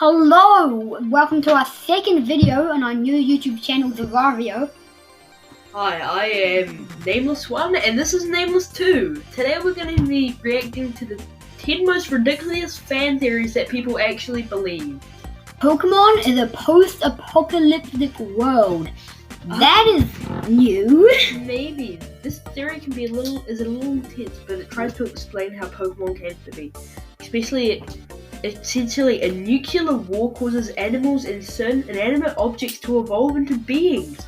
Hello! Welcome to our second video on our new YouTube channel, Zerario. Hi, I am Nameless1 and this is Nameless2. Today we're going to be reacting to the 10 most ridiculous fan theories that people actually believe. Pokemon is a post-apocalyptic world. That is new. Maybe. This theory is a little intense, but it tries to explain how Pokemon came to be. Essentially, a nuclear war causes animals and certain inanimate objects to evolve into beings.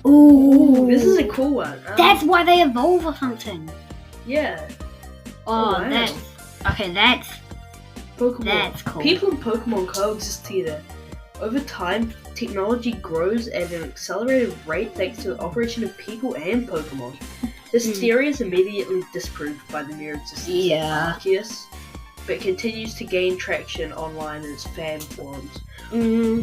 Ooh, this is a cool one. That's why they evolve or something. Yeah. Oh, wow. That's Pokemon. That's cool. People and Pokemon coexist together. Over time, technology grows at an accelerated rate thanks to the operation of people and Pokemon. This theory is immediately disproved by the mere existence of Arceus, but continues to gain traction online in its fan forums.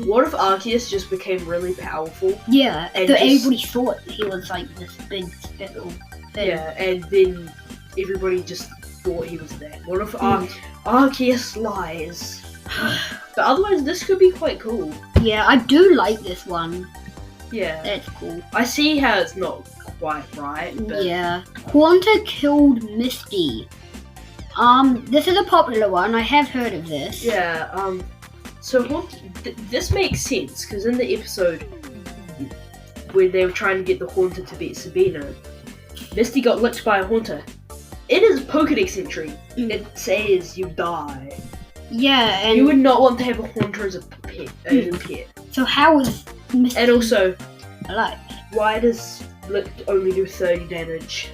What if Arceus just became really powerful? Yeah, and everybody thought he was like this big spittle thing. Yeah, and then everybody just thought he was that. What if Arceus lies? But otherwise, this could be quite cool. Yeah, I do like this one. Yeah. That's cool. I see how it's not quite right, but... Yeah. Haunter killed Misty. This is a popular one. I have heard of this. Yeah, so this makes sense, because in the episode where they were trying to get the Haunter to beat Sabina, Misty got licked by a Haunter. It is Pokédex entry. It says you die. Yeah, and... You would not want to have a Haunter as a pet. So how is Misty... And also, alive? Why does licked only do 30 damage?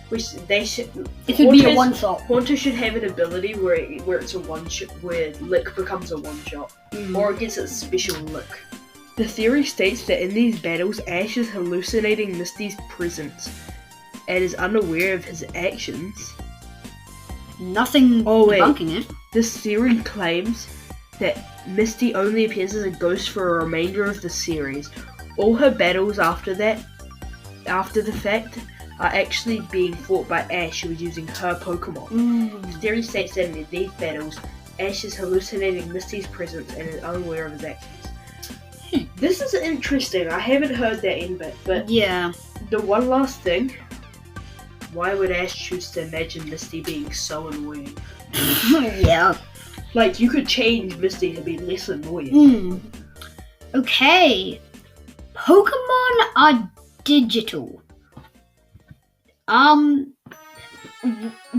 Which they should. It should be a one shot. Haunter should have an ability where it's a one shot, where lick becomes a one shot, or it gets a special lick. The theory states that in these battles, Ash is hallucinating Misty's presence and is unaware of his actions. Nothing debunking it. This theory claims that Misty only appears as a ghost for a remainder of the series. All her battles after the fact, are actually being fought by Ash, who is using her Pokemon. The theory states that in these battles, Ash is hallucinating Misty's presence and is unaware of his actions. This is interesting. I haven't heard that end bit, but yeah. The one last thing, why would Ash choose to imagine Misty being so annoying? Yeah. Like, you could change Misty to be less annoying. Okay. Pokemon are digital.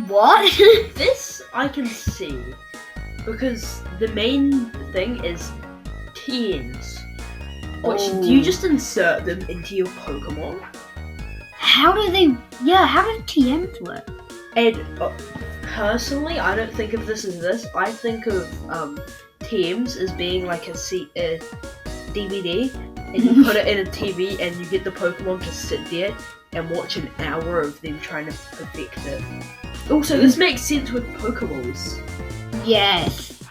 What? This I can see, because the main thing is TMs. Which, do you just insert them into your Pokemon? How do TMs work? And personally, I don't think of this as this. I think of TMs as being like a DVD, and you put it in a TV, and you get the Pokemon to sit there and watch an hour of them trying to perfect it. Also, this makes sense with Pokeballs. Yes,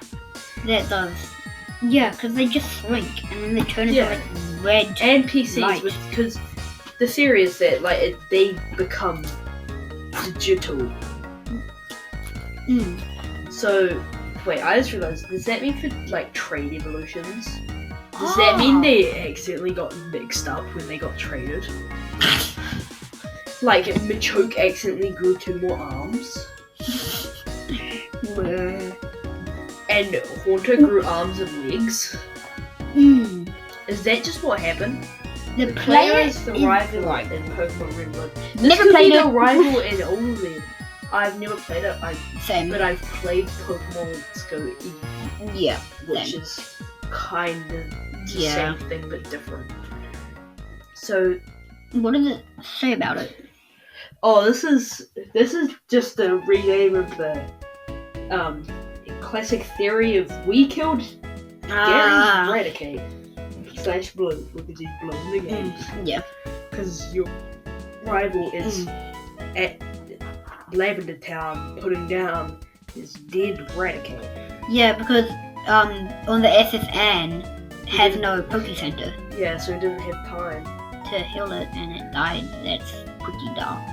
that does. Yeah, because they just shrink and then they turn into like red. And PCs, because the theory is that they become digital. So, wait, I just realized, does that mean for like trade evolutions? Does that mean they accidentally got mixed up when they got traded? Like, Machoke accidentally grew 2 more arms. And Haunter grew arms and legs. Is that just what happened? The player is the rival in Pokemon Red Blood. Never played it. The rival in all of them. I've never played it. Same. But I've played Pokemon Let's Go Eevee. Yeah. Which is kind of the same thing but different. So, what does it say about it? Oh, this is just a rename of the classic theory of we killed Gary's Eradicate / Blue, because he's blue in the games. Yeah. Because your rival is at Lavender Town putting down his dead Eradicate. Yeah, because on the SSN has no Poke Center. Yeah, so he didn't have time to heal it, and it died. That's pretty dark.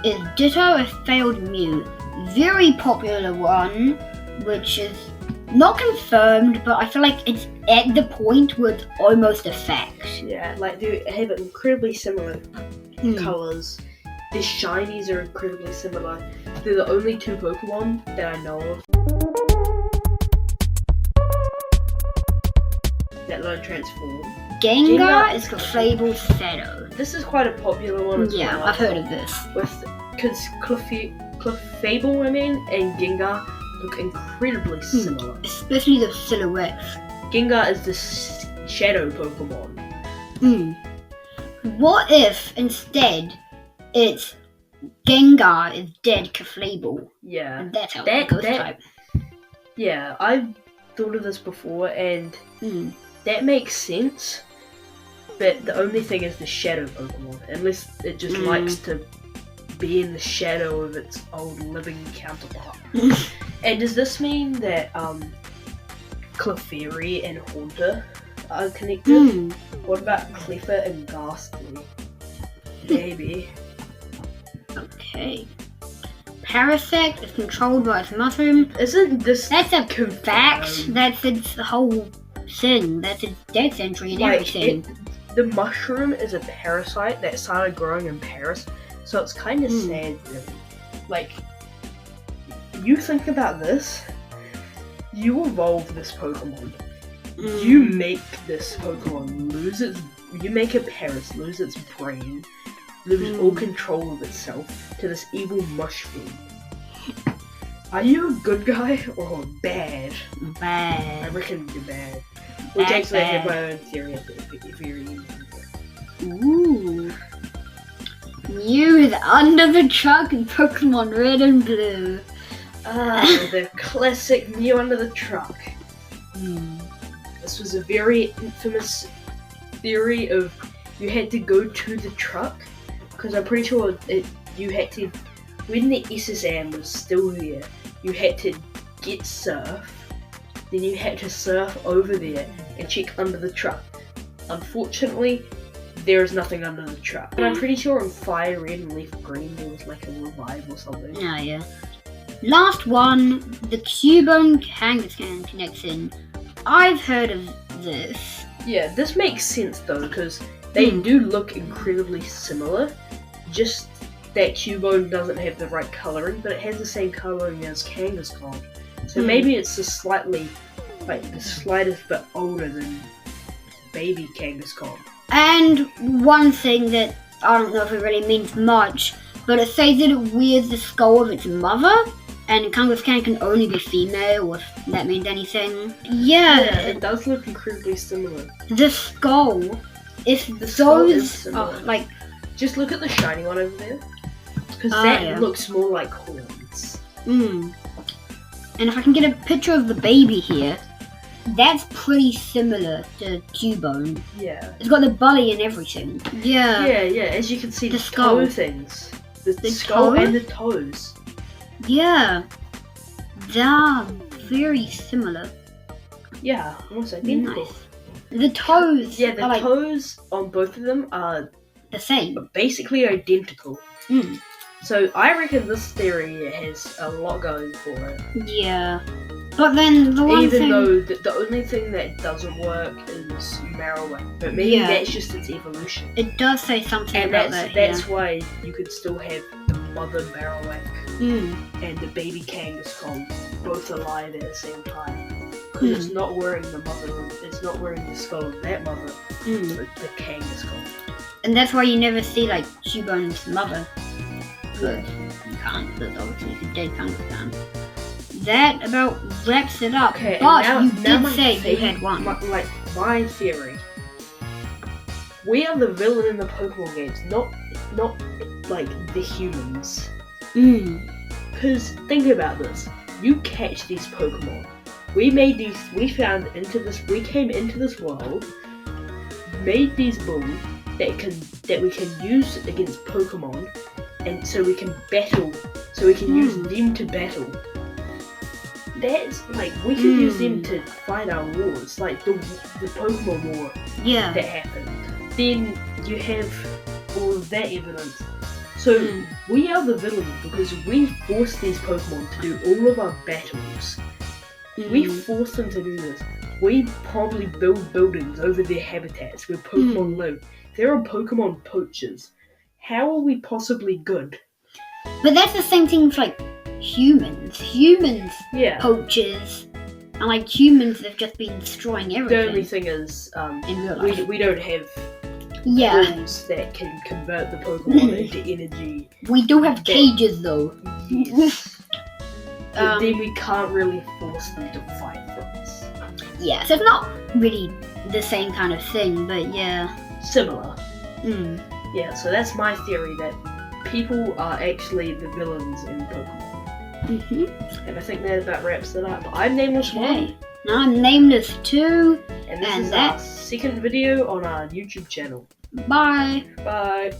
Is Ditto a failed Mew? Very popular one, which is Not confirmed, but I feel like it's at the point where it's almost a fact. Yeah, like they have incredibly similar colours. The shinies are incredibly similar. They're the only two Pokemon that I know of that learn transform. Gengar is Clefable's Shadow. This is quite a popular one as well. Yeah, I've heard of this. Because Clefable, and Gengar look incredibly similar. Especially the silhouettes. Gengar is the shadow Pokemon. What if instead it's Gengar is dead Clefable? Yeah. And that's how it goes type. Yeah, I've thought of this before and that makes sense. But the only thing is the shadow Pokemon. Unless it just likes to be in the shadow of its old living counterpart. And does this mean that Clefairy and Haunter are connected? What about Cleffa and Ghastly? Maybe. Okay. Parasect is controlled by its mushroom. Isn't this That's a fact. That's its whole thing. That's its death entry and everything. The mushroom is a parasite that started growing in Paris, so it's kind of sad, really. Like, you think about this, you evolve this Pokemon, you make this Pokemon you make a Paris lose its brain, lose all control of itself to this evil mushroom. Are you a good guy or bad? Bad. I reckon you're bad. Which actually I have my own theory of it, very easy. Ooh. Mew is under the truck in Pokemon Red and Blue. The classic Mew under the truck. This was a very infamous theory of you had to go to the truck, because I'm pretty sure you had to, when the SSM was still there, you had to get surf, then you had to surf over there and check under the truck. Unfortunately, there is nothing under the truck. And I'm pretty sure in Fire Red and Leaf Green there was like a revive or something. Oh yeah. Last one, the Cubone Kangaskhan connection. I've heard of this. Yeah, this makes sense though, because they do look incredibly similar. Just that Cubone doesn't have the right colouring, but it has the same colouring as Kangaskhan. So maybe it's the slightest bit older than baby Kangaskhan. And one thing that I don't know if it really means much, but it says that it wears the skull of its mother, and Kangaskhan can only be female, if that means anything. Yeah, it does look incredibly similar. The skull, if the skull is similar. Just look at the shiny one over there, because that looks more like horns. And if I can get a picture of the baby here, that's pretty similar to Cubone. Yeah. It's got the belly and everything. Yeah. Yeah, as you can see, the skull toe things. The skull toe? and the toes. Yeah. They're very similar. Yeah, almost identical. Nice. The toes. Yeah, the toes on both of them are the same. Basically identical. So I reckon this theory has a lot going for it. Yeah. But then the one Even though the only thing that doesn't work is Marowak, but maybe that's just its evolution. It does say something and about that. That's why you could still have the mother Marowak and the baby Kangaskhan both alive at the same time. Because it's not wearing the mother, it's not wearing the skull of that mother, but the Kangaskhan. And that's why you never see like Cubone's mother. But you can't, because obviously it's a dead Kangaskhan. That about wraps it up. Okay, but now, you did say you had one. My theory. We are the villain in the Pokemon games, not like the humans. Because think about this. You catch these Pokemon. We came into this world, made these balls that we can use against Pokemon, and so we can battle, so we can use them to battle. That's like, we can use them to fight our wars, like the Pokemon War that happened. Then you have all of that evidence. So we are the villain because we forced these Pokemon to do all of our battles. We force them to do this. We probably build buildings over their habitats where Pokemon live. There are Pokemon poachers. How are we possibly good? But that's the same thing with like humans. Humans Yeah. poachers, and like humans have just been destroying The everything. only thing is, in real life. we don't have Yeah, balls that can convert the Pokemon into energy. we do have cages though. Yes. But then we can't really force them to fight for us. Yeah, so it's not really the same kind of thing, but yeah. Similar. Mm. Yeah, so that's my theory that people are actually the villains in Pokemon. Mm-hmm. And I think that about wraps it up. I'm Nameless One, Okay. Now I'm Nameless too. and this And is our second video on our YouTube channel. Bye. Bye.